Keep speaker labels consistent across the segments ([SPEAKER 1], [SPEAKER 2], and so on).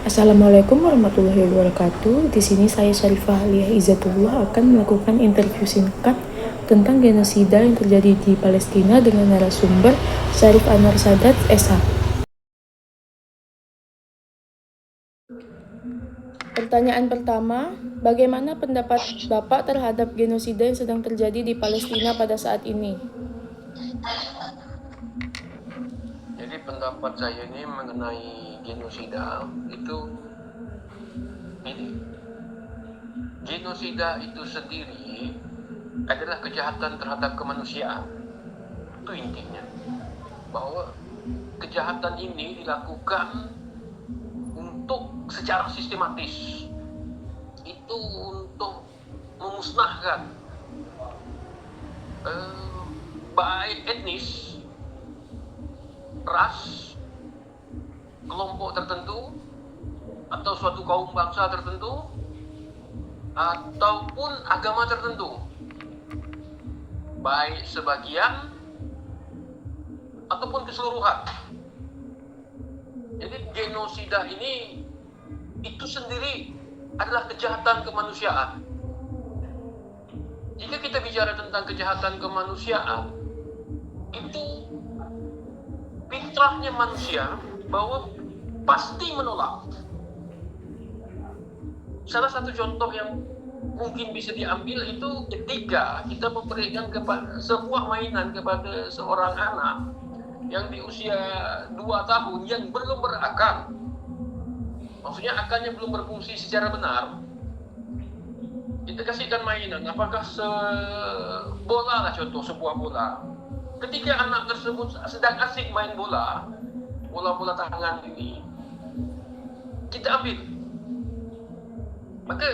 [SPEAKER 1] Assalamualaikum warahmatullahi wabarakatuh. Di sini saya Syarifah Aliyah Izzatullah akan melakukan interview singkat tentang genosida yang terjadi di Palestina dengan narasumber Syarif Anwar Sadat, SH. Pertanyaan pertama, bagaimana pendapat Bapak terhadap genosida yang sedang terjadi di Palestina pada saat ini?
[SPEAKER 2] Jadi pendapat saya ini mengenai genosida itu ini. Genosida itu sendiri adalah kejahatan terhadap kemanusiaan. Itu intinya. Bahwa kejahatan ini dilakukan untuk secara sistematis. Itu untuk memusnahkan baik etnis, ras, kelompok tertentu, atau suatu kaum bangsa tertentu, ataupun agama tertentu, baik sebagian ataupun keseluruhan. Jadi genosida ini itu sendiri adalah kejahatan kemanusiaan. Jika kita bicara tentang kejahatan kemanusiaan, itu fitrahnya manusia bahwa pasti menolak. Salah satu contoh yang mungkin bisa diambil itu ketika kita memberikan sebuah mainan kepada seorang anak yang di usia 2 tahun yang belum berakal. Maksudnya akalnya belum berfungsi secara benar. Kita kasihkan mainan, apakah bola lah contoh, sebuah bola. Ketika anak tersebut sedang asik main bola tangan ini, kita ambil, maka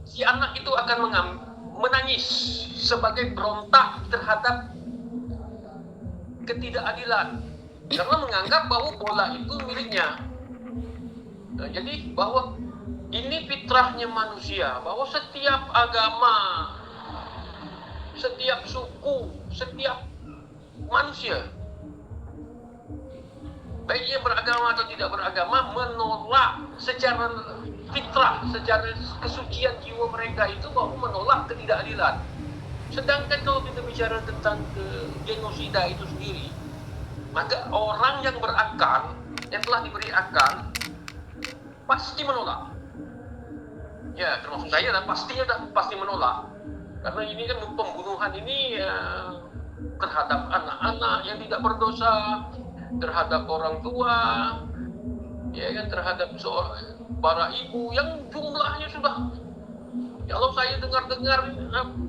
[SPEAKER 2] si anak itu akan menangis sebagai berontak terhadap ketidakadilan karena menganggap bahwa bola itu miliknya. Nah, jadi bahwa ini fitrahnya manusia, bahwa setiap agama, setiap suku, setiap manusia, baik ia beragama atau tidak beragama, menolak secara fitrah, secara kesucian jiwa mereka itu bahwa menolak ketidakadilan. Sedangkan kalau kita bicara tentang genosida itu sendiri, maka orang yang berakal, yang telah diberi akal, pasti menolak. Ya, termasuk saya dan pasti menolak. Karena ini kan pembunuhan ini terhadap anak-anak yang tidak berdosa, terhadap orang tua, ya kan, terhadap para ibu yang jumlahnya sudah, kalau saya dengar,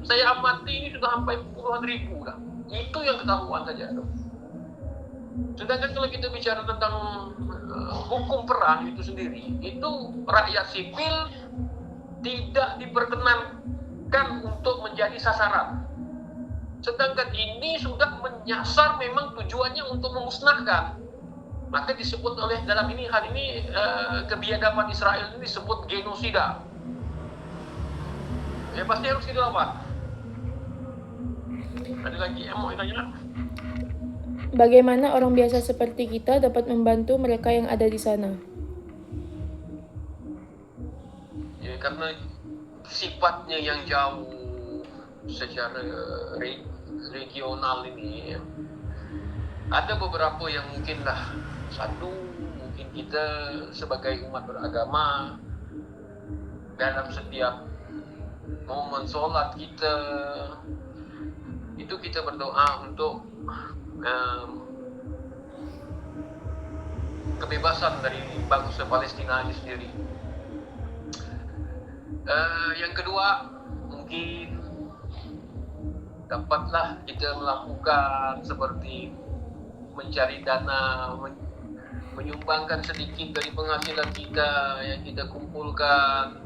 [SPEAKER 2] saya amati ini sudah sampai puluhan ribu dah. Itu yang ketahuan saja. Sedangkan kalau kita bicara tentang hukum perang itu sendiri, itu rakyat sipil tidak diperkenankan untuk menjadi sasaran. Sedangkan ini sudah menyasar, memang tujuannya untuk memusnahkan. Maka disebut oleh dalam ini, hal ini kebiadaban Israel ini disebut genosida. Ya pasti harus dilawan. Ada lagi yang mau ditanya?
[SPEAKER 1] Bagaimana orang biasa seperti kita dapat membantu mereka yang ada di sana?
[SPEAKER 2] Ya, karena sifatnya yang jauh secara regional ini, ada beberapa yang mungkinlah, mungkin kita sebagai umat beragama dalam setiap momen sholat kita itu kita berdoa untuk kebebasan dari bangsa Palestina ini sendiri. Yang kedua, mungkin dapatlah kita melakukan seperti mencari dana, menyumbangkan sedikit dari penghasilan kita yang kita kumpulkan,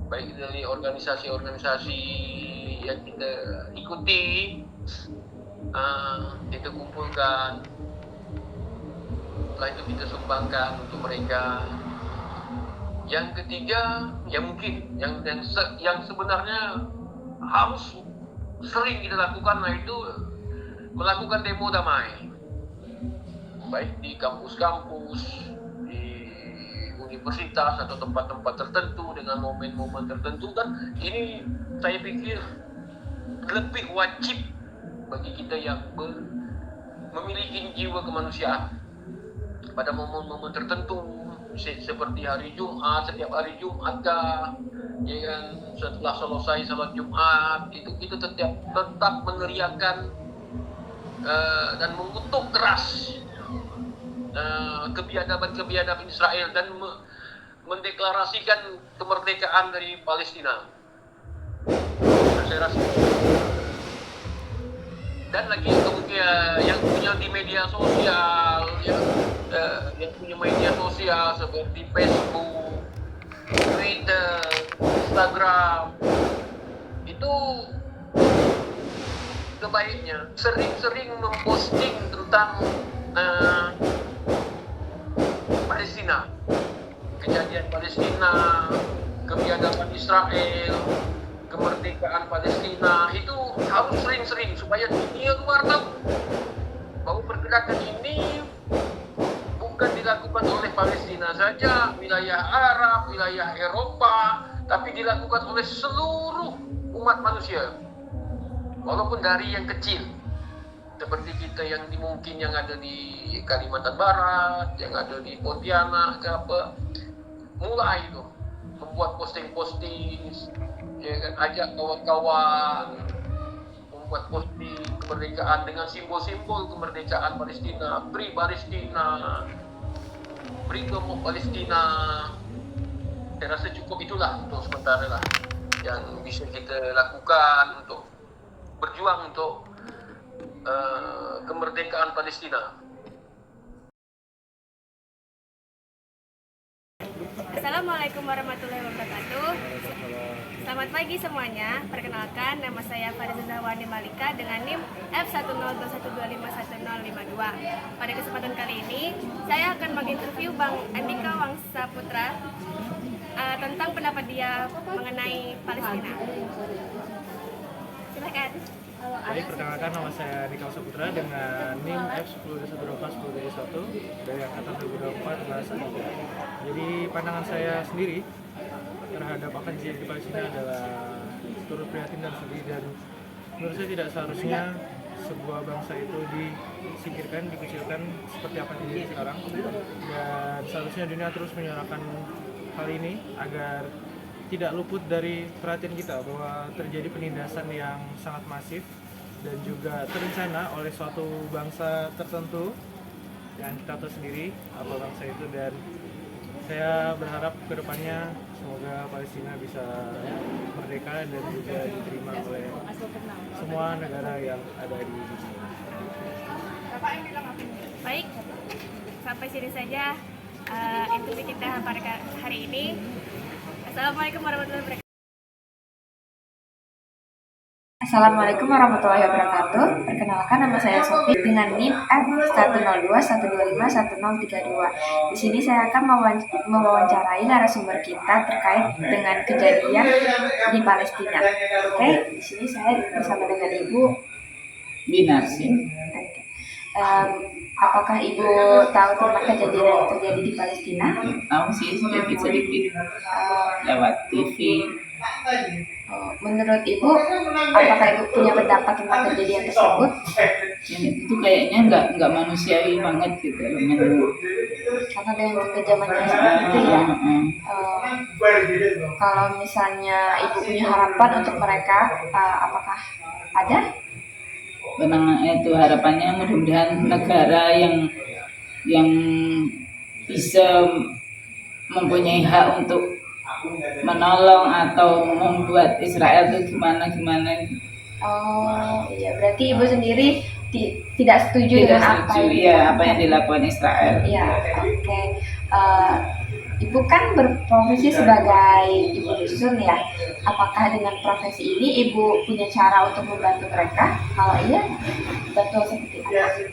[SPEAKER 2] baik dari organisasi-organisasi yang kita ikuti, kita kumpulkan, setelah itu kita sumbangkan untuk mereka. Yang ketiga, yang mungkin yang sebenarnya harus sering kita lakukan, yaitu melakukan demo damai, baik di kampus-kampus, di universitas atau tempat-tempat tertentu dengan momen-momen tertentu, kan ini saya pikir lebih wajib bagi kita yang memiliki jiwa kemanusiaan pada momen-momen tertentu seperti hari Jumat, setiap hari Jumat ya kan, setelah selesai salat Jumat itu kita tetap meneriakkan dan mengutuk keras kebiadaban Israel dan mendeklarasikan kemerdekaan dari Palestina. Saya rasa. Dan lagi kemudian yang punya di media sosial, yang punya media sosial seperti Facebook, Twitter, Instagram, itu sebaiknya sering-sering memposting tentang Palestina, kejadian Palestina, kebiadaban Israel, kemerdekaan Palestina, itu harus sering-sering supaya dunia luar tahu bahwa pergerakan ini bukan dilakukan oleh Palestina saja, wilayah Arab, wilayah Eropa, tapi dilakukan oleh seluruh umat manusia, walaupun dari yang kecil seperti kita yang mungkin yang ada di Kalimantan Barat, yang ada di Pontianak, mulai itu membuat posting-posting, ya kan, ajak kawan-kawan membuat posting kemerdekaan dengan simbol-simbol kemerdekaan Palestina, Free Palestina, Freedom of Palestina. Saya rasa cukup itulah untuk sementara lah yang bisa kita lakukan untuk berjuang untuk kemerdekaan Palestina.
[SPEAKER 3] Assalamualaikum warahmatullahi wabarakatuh. Selamat pagi semuanya. Perkenalkan, nama saya Fariza Zahwani Malika dengan NIM F10212511052. Pada kesempatan kali ini, saya akan menginterview Bang Andika Wangsa Putra tentang pendapat dia mengenai Palestina. Silakan.
[SPEAKER 4] Baik, perkenalkan, nama saya Andika Wangsa Putra dengan NIM F1021251 dari angkatan 2024 bahasa Indonesia. Jadi pandangan saya sendiri terhadap akan kejadian di Palestina adalah turut prihatin dan sedih, dan menurut saya tidak seharusnya sebuah bangsa itu disingkirkan, dikucilkan seperti apa yang terjadi sekarang, dan seharusnya dunia terus menyuarakan hal ini agar tidak luput dari perhatian kita bahwa terjadi penindasan yang sangat masif dan juga terencana oleh suatu bangsa tertentu yang kita tahu sendiri apa bangsa itu. Dan saya berharap kedepannya semoga Palestina bisa merdeka dan juga diterima oleh semua negara yang ada di dunia.
[SPEAKER 3] Baik, sampai sini saja interview kita pada hari ini. Assalamualaikum warahmatullahi wabarakatuh.
[SPEAKER 5] Assalamualaikum warahmatullahi wabarakatuh. Perkenalkan, nama saya Sofi dengan NIM F10212511032. Di sini saya akan mewawancarai narasumber kita terkait dengan kejadian di Palestina. Oke, di sini saya bersama dengan Ibu
[SPEAKER 6] Binarsin.
[SPEAKER 5] Apakah Ibu tahu tentang kejadian yang terjadi di Palestina?
[SPEAKER 6] Tahu sih sedikit lewat TV.
[SPEAKER 5] Menurut Ibu, apakah Ibu punya pendapat tentang kejadian tersebut?
[SPEAKER 6] Itu kayaknya nggak manusiawi banget gitu loh menurut.
[SPEAKER 5] Karena dengan kekejamannya seperti itu ya. Kalau misalnya Ibu punya harapan untuk mereka, apakah ada?
[SPEAKER 6] Benang itu harapannya mudah-mudahan negara yang bisa mempunyai hak untuk menolong atau membuat Israel itu gimana.
[SPEAKER 5] Oh iya, berarti Ibu sendiri tidak setuju dengan
[SPEAKER 6] apa yang dilakukan Israel.
[SPEAKER 5] Ya, oke. Ibu kan berprofesi sebagai ibu dusun ya. Apakah dengan profesi ini Ibu punya cara untuk membantu mereka? Kalau iya, bantu seperti apa?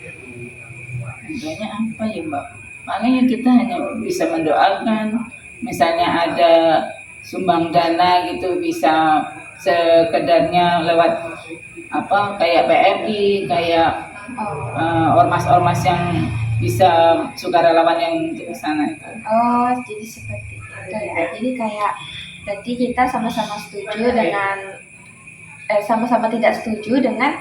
[SPEAKER 6] Tentunya apa ya Mbak? Makanya kita hanya bisa mendoakan. Misalnya ada sumbang dana gitu, bisa sekedarnya lewat kayak PMI, kayak ormas-ormas bisa sukarelawan yang untuk ke sana itu.
[SPEAKER 5] Oh, jadi seperti itu ya. Jadi kayak berarti kita sama-sama setuju dengan sama-sama tidak setuju dengan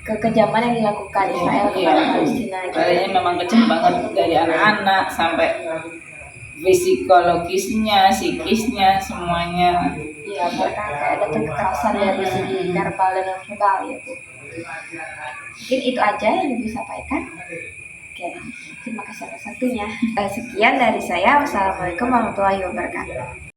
[SPEAKER 5] kekejaman yang dilakukan Israel kepada Palestina.
[SPEAKER 6] Kayaknya memang kejam banget dari anak-anak sampai psikologisnya, psikisnya, semuanya.
[SPEAKER 5] Iya, mereka kayak ada kekerasan dari segi verbal dan non verbal ya Bu. Mungkin itu aja yang Ibu sampaikan. Oke, terima kasih atas waktunya. Sekian dari saya. Wassalamualaikum warahmatullahi wabarakatuh.